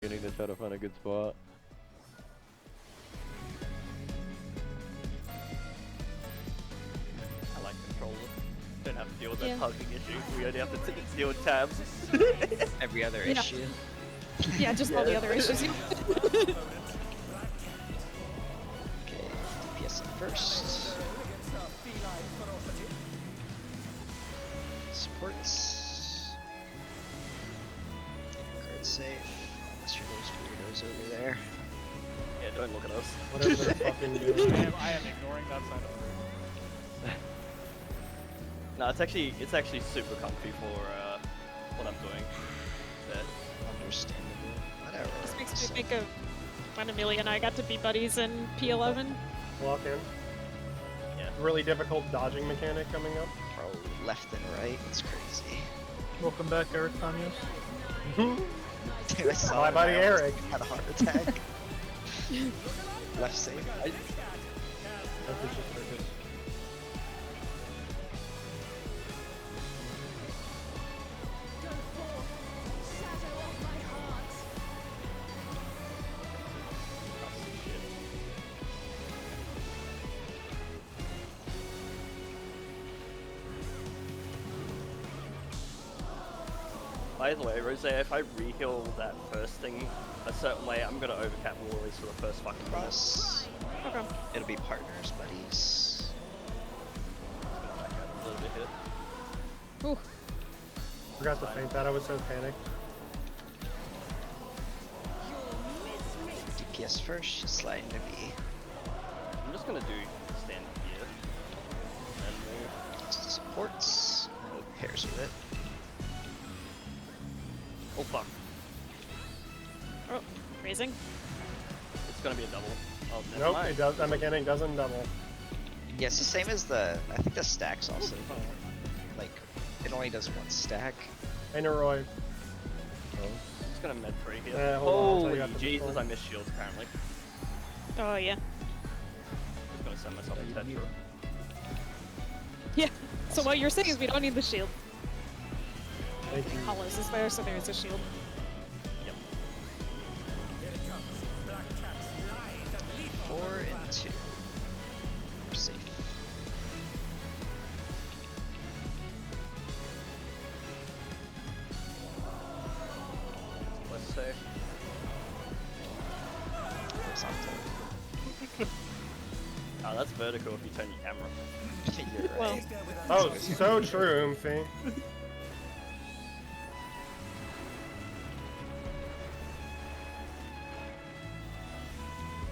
Beginning to try to find a good spot. I like controller. Don't have to deal with that hugging issue. We only have to deal with tabs. Every other issue. Yeah, just all the other issues. Okay, DPS first. Supports. Card safe. Unless you're those weirdos over there. Yeah, don't look at us. Whatever they're fucking doing. I am ignoring that side of the room. No, it's actually super comfy for what I'm doing. But Understandable. Whatever. This makes me think of when Amelia and I got to be buddies in P11. Walk in. yeah. Really difficult dodging mechanic coming up. Bro, left and right. It's crazy. Welcome back, Eric Tanios. Dude, I saw Bye, him, buddy, I almost Eric. had a heart attack. Left safe. That's just circus. By the way, Rose, if I re-heal that first thing a certain way, I'm gonna overcap Woolies for the first fucking minute. Cross. Okay. It'll be partners, buddies. Back out a little bit here. Ooh. Forgot to faint that, I was so panicked. DPS first, she's sliding to B. I'm just gonna do stand here. And move. Supports. Pairs with it. Oh fuck. Oh, raising. It's gonna be a double. Oh, never Nope, mind. it does. That mechanic doesn't double. Yeah, it's the same as the. I think the stacks also. Like, it only does one stack. Hey, Neroy. Just gonna med free here. Hold on, until you Holy got the Jesus, control. I missed shields apparently. Oh, yeah. Just gonna send myself a Tetra. Yeah. So what you're saying is we don't need the shield. Thank you. Hollows is there, so there's a shield. Yep. 4 and 2. We're safe. Let's say. Horizontal. Oh, that's vertical if you turn your camera. You're Well, right. Oh, so true, Oomphy.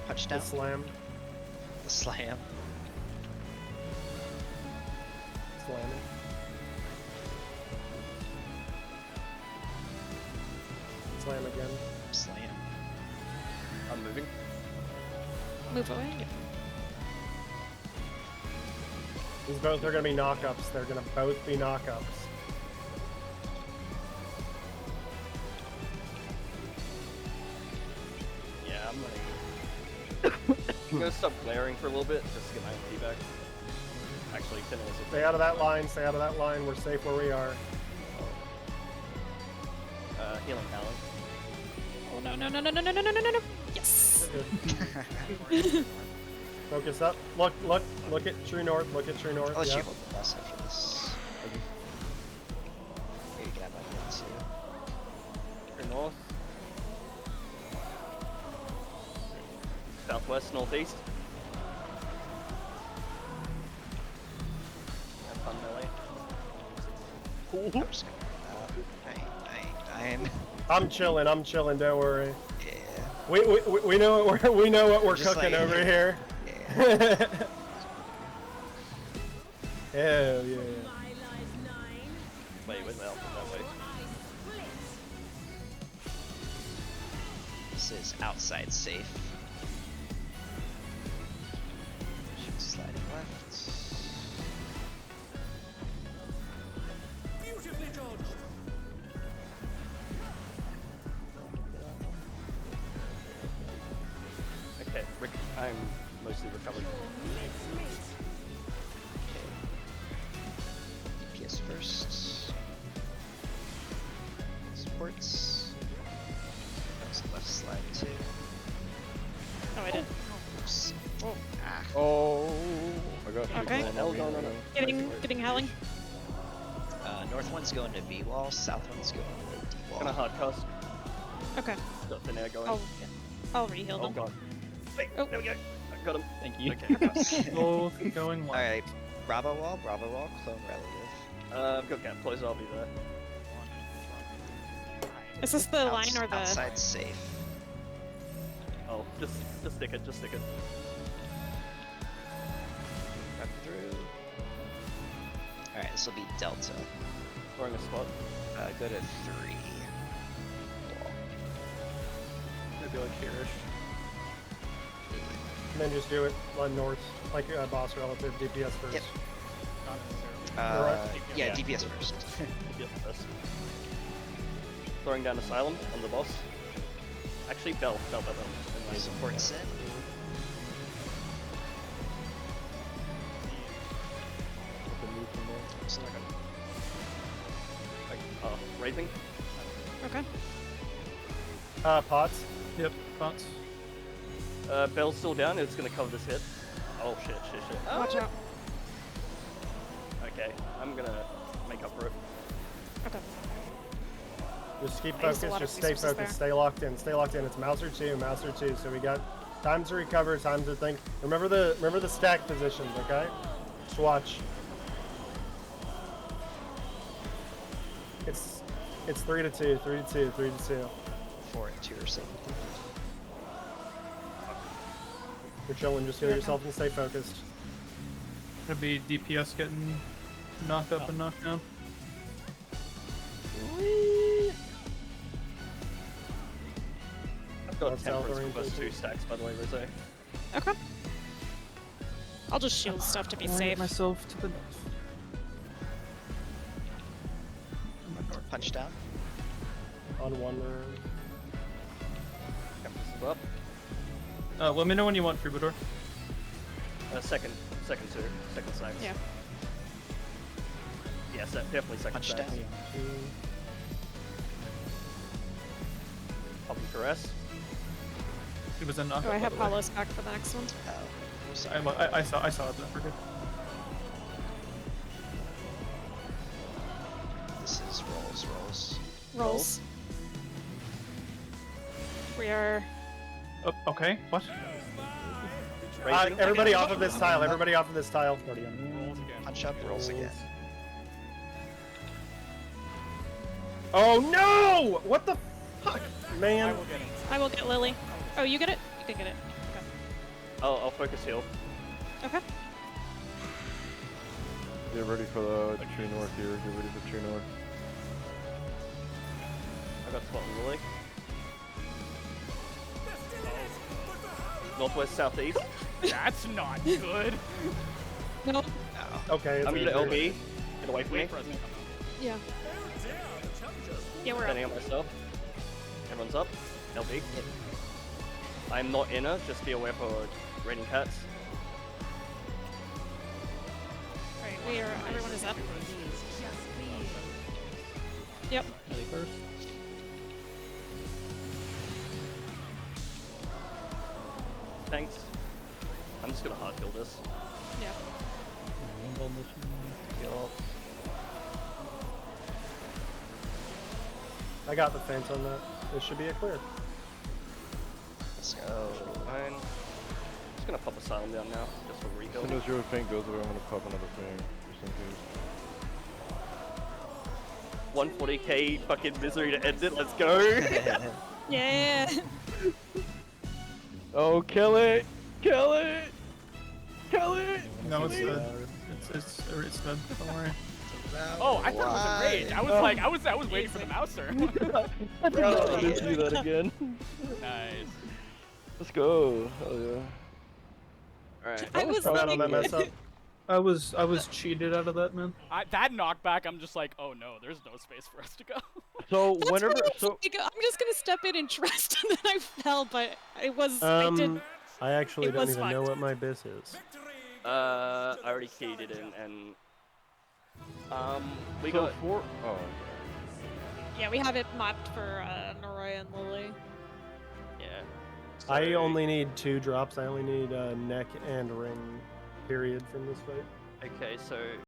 Touchdown. The slam. The slam. Slamming. Slam again. Slam. I'm moving. move away. These both are gonna be knockups. They're gonna both be knockups. Yeah, I'm gonna stop glaring for a little bit just to get my MP back. Actually, can also Stay out of that line. Stay out of that line. We're safe where we are. healing Alan. Oh, no, no, no, no, no, no, no, no, no, no. Yes. We're good. Focus up. Look at true north. Look at true north. I'll let Yeah. you hold the boss after this. Maybe get out my gun too. True north. Southwest, northeast. Have fun, melee. I'm just gonna dying. I'm chilling. Don't worry. Yeah. We know what we're Just cooking like- over here. Yeah. Hell yeah. Wait, where's the alpha that way? This is outside safe. Should slide left. Okay, I'm mostly recovered. DPS first. Supports. That's left Okay. No, no, no, no. Getting howling. North one's going to V wall, south one's going to D wall. Gonna hard cast. Okay. Got the now going. I'll re-heal Oh them. god. Wait, Oh. there we go. I got him. Thank you. Okay. Both going left. Alright, Bravo wall, clone relative. I've got gap close, I'll be there. Is this the line or the? Outside safe. Oh, just stick it, just stick it. Run through. Alright, this will be Delta. Throwing a spot. Go to 3. Wall. Maybe like here-ish. And then just do it on north, like boss relative, DPS first. Yep. Not necessarily. Yeah, DPS first. Yep, that's. Throwing down Asylum on the boss. Actually, Bell. My support set. Oh, Raising. Okay. Pots. Yep, pots. Bell's still down, it's gonna cover this hit. Oh shit. Watch out. Okay, I'm gonna make up for it. Okay. Just keep I used a focused, lot of just stay resources focused, there. stay locked in, stay locked in. It's Mouser 2, Mouser 2. So we got time to recover, time to think. Remember the stack positions, okay? Just watch. It's 3 to 2, 3 to 2, 3 to 2. 4 and 2 or something. You're chilling, just heal yourself and stay focused. Gonna be DPS getting knocked up and knocked down. I've got That's temperance Alpha for first Ranger. 2 stacks, by the way, Rosé. Okay. I'll just shield stuff to be safe. Myself to the north. Punch down. On one room. Temperance is up. Let me know when you want Troubadour. Second 2, second stacks. Yeah. Yes, definitely second Punch stacks. down. Pop and caress. It was a knockup. Oh, I have by the way. Palos back for the next one. Oh, sorry. I saw it. That we're good. This is rolls. Rolls. We are. Oh, okay. What? Raising. Everybody off of this tile, everybody off of this tile. Already on. Rolls again. Punch up, rolls again. Oh no! What the fuck? I Man. will get it. I will get Lily. Oh, you get it? You can get it. I'll focus heal. Okay. Get ready for the true north here. Get ready for true north. I got spot on Lily. Northwest, southeast. That's not good. No. Okay, it's I'm gonna easier. LB. Get away from me. Wait for us to come out. Yeah. Yeah, we're Standing up. up myself. Everyone's up. LB. I'm not inner, just be aware for raining cats. Alright, everyone is up. Yep. Ellie first. Thanks. I'm just gonna hard kill this. Yeah. Get off. I got the feint on that. This should be a clear. Let's go. Fine. Just gonna pop Asylum down now, just for As refill. soon as your feint goes away, I'm gonna pop another feint. Just in case. 140k fucking misery to end it, let's go! Yeah. Oh, kill it! Kill it! Kill it! No, it's dead. It's dead. Don't worry. Oh, I thought it was a rage. I was like, I was waiting for the mouser. I didn't do that again. Nice. Let's go. Hell yeah. Alright. I was Throw out on that like, mess up. I was cheated out of that, man. That knockback, I'm just like, oh no, there's no space for us to go. So that's whenever, what I was so like, I'm just gonna step in and trust, and then I fell, but it was. I did. I actually It don't was even know fucked. what my bis is. I already keyed it in and we so got four. Oh. Yeah, we have it mapped for Noroi and Lily. yeah. I So- only need 2 drops. I only need neck and ring. period from this fight. Okay, so